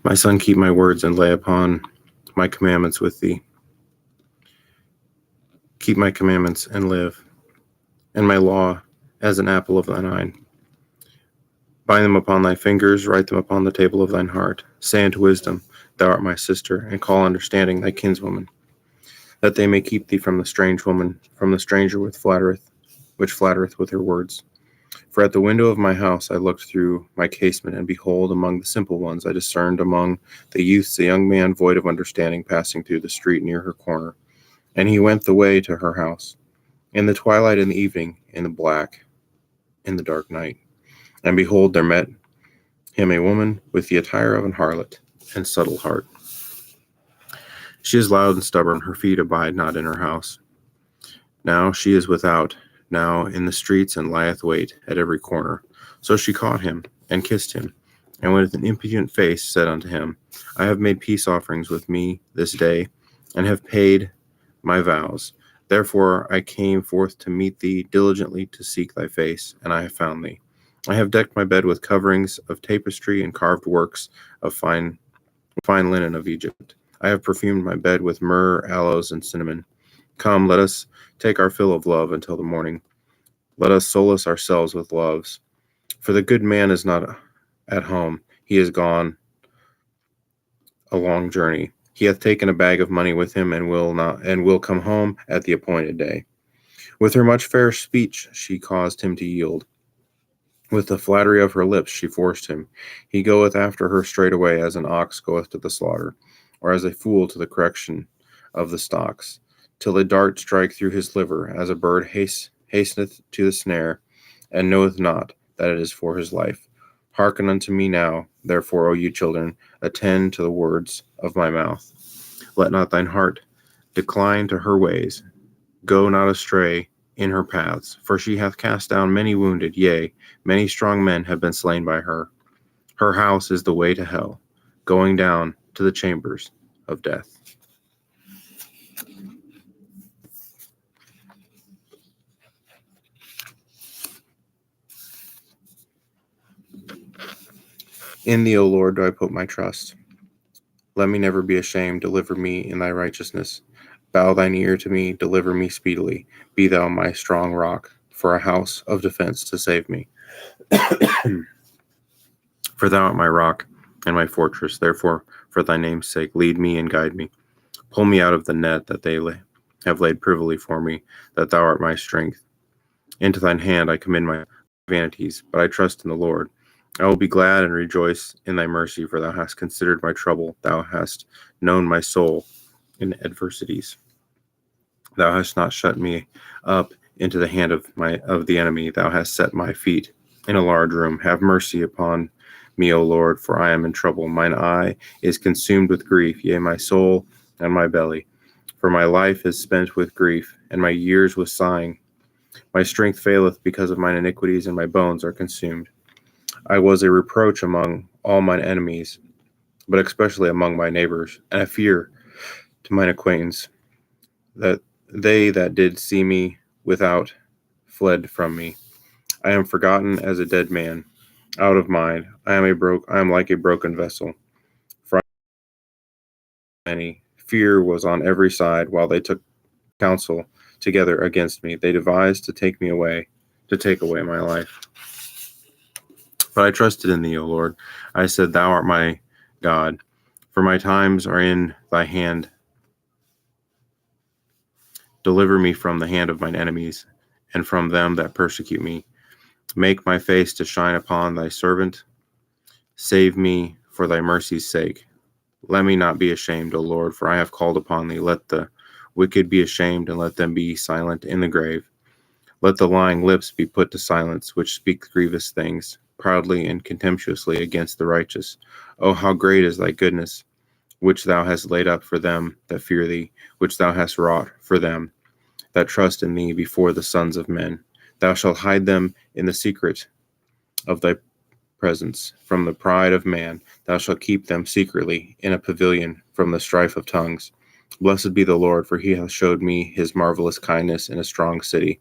My son, keep my words and lay upon my commandments with thee. Keep my commandments and live, and my law as an apple of thine eye. Bind them upon thy fingers, write them upon the table of thine heart. Say unto wisdom, thou art my sister, and call understanding thy kinswoman, that they may keep thee from the strange woman, from the stranger which flattereth with her words. For at the window of my house I looked through my casement, and behold, among the simple ones I discerned among the youths a young man void of understanding, passing through the street near her corner. And he went the way to her house, in the twilight, in the evening, in the dark night. And behold, there met him a woman with the attire of an harlot and subtle heart. She is loud and stubborn, her feet abide not in her house. Now she is without, now in the streets, and lieth wait at every corner. So she caught him, and kissed him, and with an impudent face said unto him, I have made peace offerings with me this day, and have paid my vows. Therefore I came forth to meet thee, diligently to seek thy face, and I have found thee. I have decked my bed with coverings of tapestry and carved works of fine linen of Egypt. I have perfumed my bed with myrrh, aloes, and cinnamon. Come, let us take our fill of love until the morning. Let us solace ourselves with loves. For the good man is not at home. He is gone a long journey. He hath taken a bag of money with him, and will come home at the appointed day. With her much fair speech she caused him to yield. With the flattery of her lips she forced him. He goeth after her straightway, as an ox goeth to the slaughter, or as a fool to the correction of the stocks, till a dart strike through his liver, as a bird hasteneth to the snare, and knoweth not that it is for his life. Hearken unto me now, therefore, O ye children, attend to the words of my mouth. Let not thine heart decline to her ways. Go not astray in her paths, for she hath cast down many wounded, yea, many strong men have been slain by her. Her house is the way to hell, going down to the chambers of death. In thee, O Lord, do I put my trust. Let me never be ashamed. Deliver me in thy righteousness. Bow thine ear to me. Deliver me speedily. Be thou my strong rock, for a house of defense to save me. For thou art my rock and my fortress. Therefore, for thy name's sake, lead me and guide me. Pull me out of the net that they have laid privily for me, that thou art my strength. Into thine hand I commend my vanities, but I trust in the Lord. I will be glad and rejoice in thy mercy, for thou hast considered my trouble. Thou hast known my soul in adversities. Thou hast not shut me up into the hand of the enemy. Thou hast set my feet in a large room. Have mercy upon me, O Lord, for I am in trouble. Mine eye is consumed with grief, yea, my soul and my belly. For my life is spent with grief, and my years with sighing. My strength faileth because of mine iniquities, and my bones are consumed. I was a reproach among all mine enemies, but especially among my neighbors, and a fear to mine acquaintance, that they that did see me without fled from me. I am forgotten as a dead man, out of mind. I am like a broken vessel. For many fear was on every side, while they took counsel together against me. They devised to take away my life. But I trusted in thee, O Lord. I said, thou art my God, for my times are in thy hand. Deliver me from the hand of mine enemies, and from them that persecute me. Make my face to shine upon thy servant. Save me for thy mercy's sake. Let me not be ashamed, O Lord, for I have called upon thee. Let the wicked be ashamed, and let them be silent in the grave. Let the lying lips be put to silence, which speak grievous things, proudly and contemptuously against the righteous. O how great is thy goodness, which thou hast laid up for them that fear thee, which thou hast wrought for them that trust in thee before the sons of men. Thou shalt hide them in the secret of thy presence from the pride of man. Thou shalt keep them secretly in a pavilion from the strife of tongues. Blessed be the Lord, for he hath showed me his marvelous kindness in a strong city.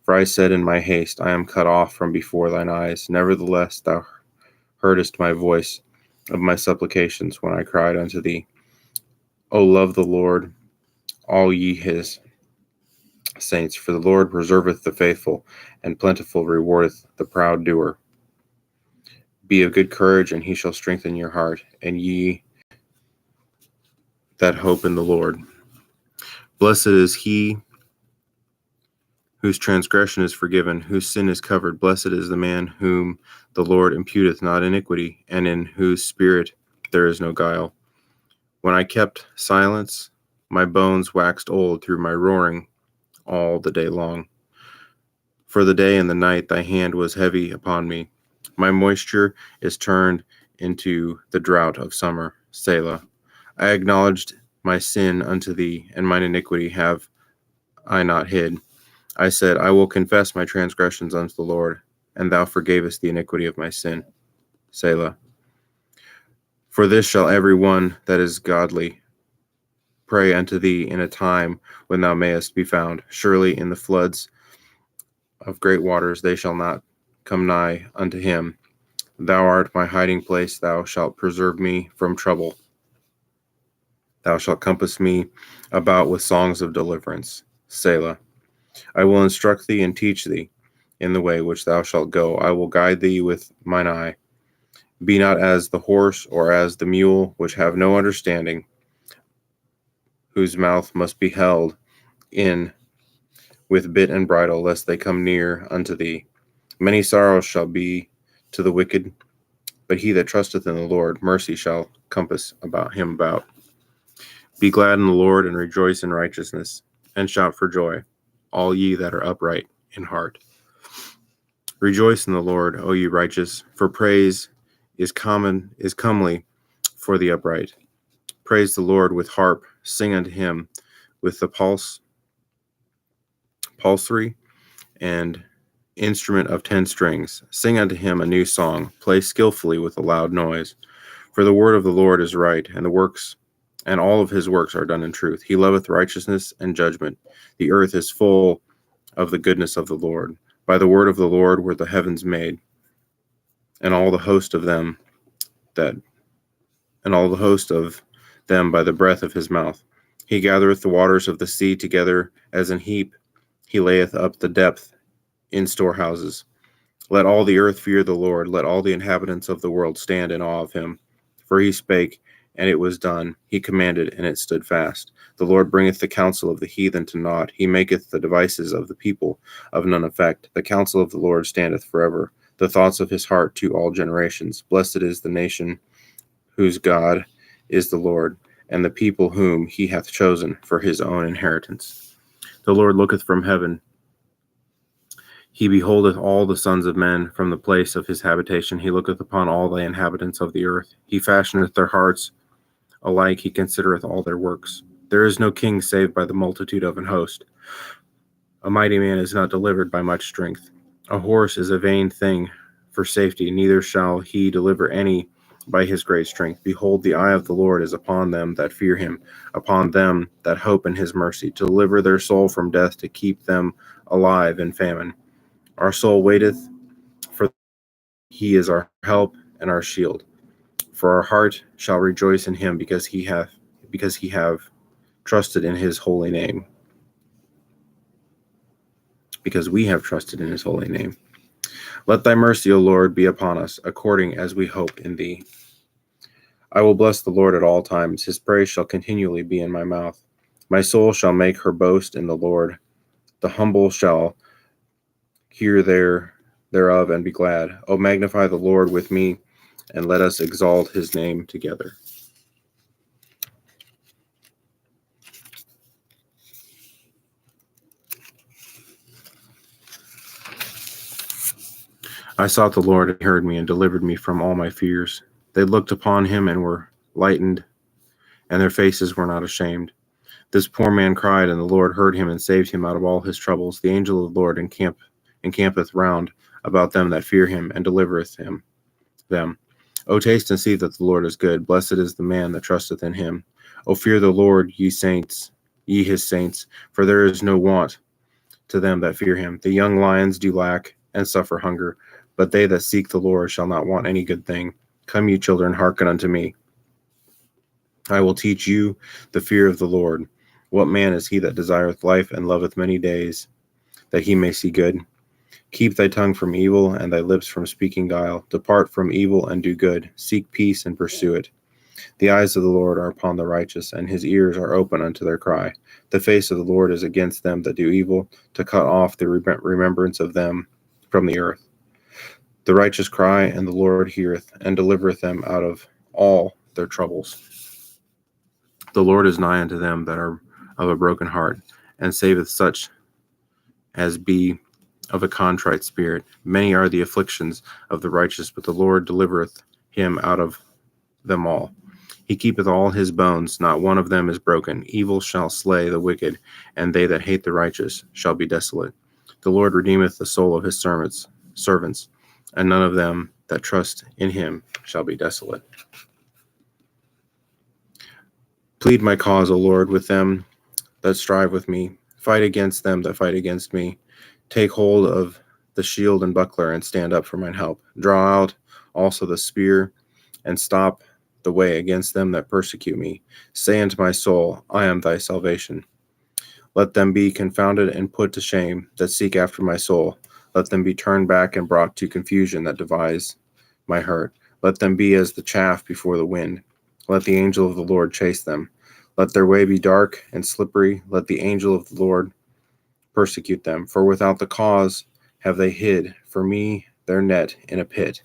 For I said in my haste, I am cut off from before thine eyes. Nevertheless, thou heardest my voice of my supplications when I cried unto thee. O love the Lord, all ye his saints, for the Lord preserveth the faithful, and plentiful rewardeth the proud doer. Be of good courage, and he shall strengthen your heart, and ye that hope in the Lord. Blessed is he whose transgression is forgiven, whose sin is covered. Blessed is the man whom the Lord imputeth not iniquity, and in whose spirit there is no guile. When I kept silence, my bones waxed old through my roaring all the day long. For the day and the night thy hand was heavy upon me. My moisture is turned into the drought of summer. Selah. I acknowledged my sin unto thee, and mine iniquity have I not hid. I said, I will confess my transgressions unto the Lord, and thou forgavest the iniquity of my sin. Selah. For this shall every one that is godly pray unto thee in a time when thou mayest be found. Surely in the floods of great waters they shall not come nigh unto him. Thou art my hiding place, thou shalt preserve me from trouble. Thou shalt compass me about with songs of deliverance. Selah. I will instruct thee and teach thee in the way which thou shalt go. I will guide thee with mine eye. Be not as the horse or as the mule, which have no understanding, whose mouth must be held in with bit and bridle, lest they come near unto thee. Many sorrows shall be to the wicked, but he that trusteth in the Lord, mercy shall compass about him about. Be glad in the Lord, and rejoice in righteousness, and shout for joy, all ye that are upright in heart. Rejoice in the Lord, O ye righteous, for praise is comely for the upright. Praise the Lord with harp, sing unto him with the psaltery and instrument of 10 strings. Sing unto him a new song, play skillfully with a loud noise. For the word of the Lord is right, and all of his works are done in truth. He loveth righteousness and judgment. The earth is full of the goodness of the Lord. By the word of the Lord were the heavens made, and all the host of them by the breath of his mouth. He gathereth the waters of the sea together as an heap. He layeth up the depth in storehouses. Let all the earth fear the Lord. Let all the inhabitants of the world stand in awe of him. For he spake, and it was done. He commanded, and it stood fast. The Lord bringeth the counsel of the heathen to naught. He maketh the devices of the people of none effect. The counsel of the Lord standeth forever, the thoughts of his heart to all generations. Blessed is the nation whose God is the Lord, and the people whom he hath chosen for his own inheritance. The Lord looketh from heaven. He beholdeth all the sons of men from the place of his habitation. He looketh upon all the inhabitants of the earth. He fashioneth their hearts alike. He considereth all their works. There is no king save by the multitude of an host. A mighty man is not delivered by much strength. A horse is a vain thing for safety, neither shall he deliver any by his great strength. Behold, the eye of the Lord is upon them that fear him, upon them that hope in his mercy, to deliver their soul from death, to keep them alive in famine. Our soul waiteth, for he is our help and our shield. For our heart shall rejoice in him, because he have trusted in his holy name. Because we have trusted in his holy name. Let thy mercy, O Lord, be upon us, according as we hope in thee. I will bless the Lord at all times. His praise shall continually be in my mouth. My soul shall make her boast in the Lord. The humble shall hear thereof and be glad. O magnify the Lord with me, and let us exalt his name together. I sought the Lord, and he heard me, and delivered me from all my fears. They looked upon him and were lightened, and their faces were not ashamed. This poor man cried, and the Lord heard him and saved him out of all his troubles. The angel of the Lord encampeth round about them that fear him, and delivereth them. O taste and see that the Lord is good. Blessed is the man that trusteth in him. O fear the Lord, ye his saints, for there is no want to them that fear him. The young lions do lack and suffer hunger, but they that seek the Lord shall not want any good thing. Come, you children, hearken unto me. I will teach you the fear of the Lord. What man is he that desireth life and loveth many days, that he may see good? Keep thy tongue from evil, and thy lips from speaking guile. Depart from evil and do good. Seek peace and pursue it. The eyes of the Lord are upon the righteous, and his ears are open unto their cry. The face of the Lord is against them that do evil, to cut off the remembrance of them from the earth. The righteous cry, and the Lord heareth, and delivereth them out of all their troubles. The Lord is nigh unto them that are of a broken heart, and saveth such as be of a contrite spirit. Many are the afflictions of the righteous, but the Lord delivereth him out of them all. He keepeth all his bones, not one of them is broken. Evil shall slay the wicked, and they that hate the righteous shall be desolate. The Lord redeemeth the soul of his servants, and none of them that trust in him shall be desolate. Plead my cause, O Lord, with them that strive with me. Fight against them that fight against me. Take hold of the shield and buckler, and stand up for mine help. Draw out also the spear, and stop the way against them that persecute me. Say unto my soul, I am thy salvation. Let them be confounded and put to shame that seek after my soul. Let them be turned back and brought to confusion that devise my hurt. Let them be as the chaff before the wind. Let the angel of the Lord chase them. Let their way be dark and slippery. Let the angel of the Lord persecute them. For without the cause have they hid for me their net in a pit,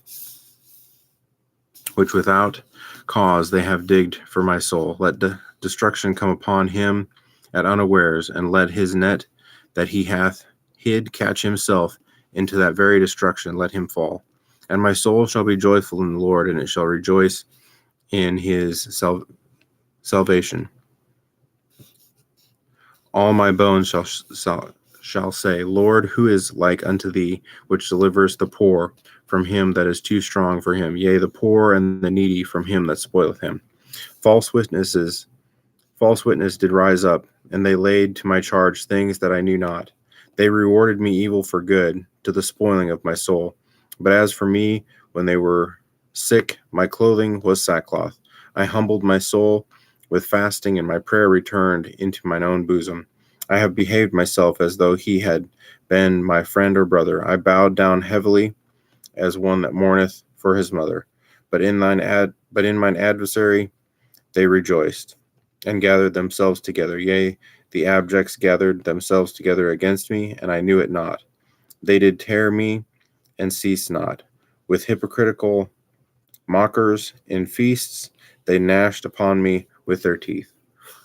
which without cause they have digged for my soul. Let destruction come upon him at unawares, and let his net that he hath hid catch himself into that very destruction. Let him fall. And my soul shall be joyful in the Lord, and it shall rejoice in his salvation. All my bones shall say, Lord, who is like unto thee, which delivers the poor from him that is too strong for him, yea, the poor and the needy from him that spoileth him? False witness did rise up, and they laid to my charge things that I knew not. They rewarded me evil for good, to the spoiling of my soul. But as for me, when they were sick, my clothing was sackcloth. I humbled my soul with fasting, and my prayer returned into mine own bosom. I have behaved myself as though he had been my friend or brother. I bowed down heavily as one that mourneth for his mother. But in mine adversary they rejoiced, and gathered themselves together. Yea, the abjects gathered themselves together against me, and I knew it not. They did tear me, and ceased not. With hypocritical mockers in feasts, they gnashed upon me with their teeth.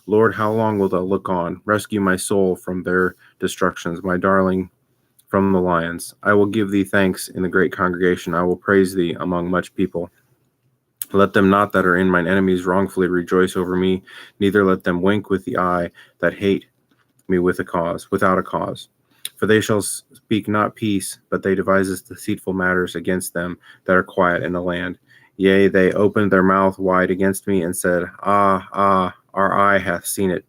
Lord, how long wilt thou look on? Rescue my soul from their destructions, my darling from the lions. I will give thee thanks in the great congregation. I will praise thee among much people. Let them not that are in mine enemies wrongfully rejoice over me, neither let them wink with the eye that hate me without a cause. For they shall speak not peace, but they devise deceitful matters against them that are quiet in the land. Yea, they opened their mouth wide against me, and said, Ah, our eye hath seen it.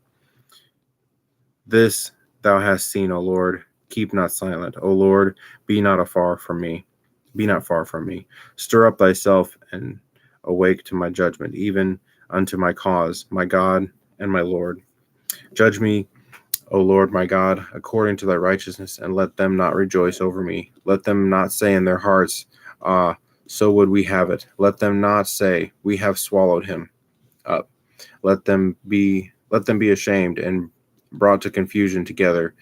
This thou hast seen, O Lord. Keep not silent. O Lord, be not far from me. Stir up thyself, and awake to my judgment, even unto my cause, my God and my Lord. Judge me, O Lord my God, according to thy righteousness, and let them not rejoice over me. Let them not say in their hearts, Ah, so would we have it. Let them not say, We have swallowed him up. Let them be ashamed and brought to confusion together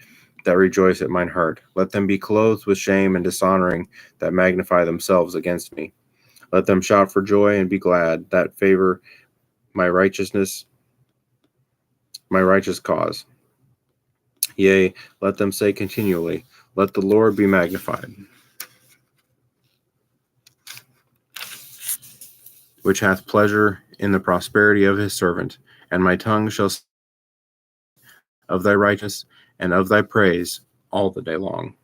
that rejoice at mine hurt. Let them be clothed with shame and dishonoring that magnify themselves against me. Let them shout for joy and be glad that favor my righteous cause. Yea, let them say continually, Let the Lord be magnified, which hath pleasure in the prosperity of his servant. And my tongue shall sing of thy righteousness and of thy praise all the day long.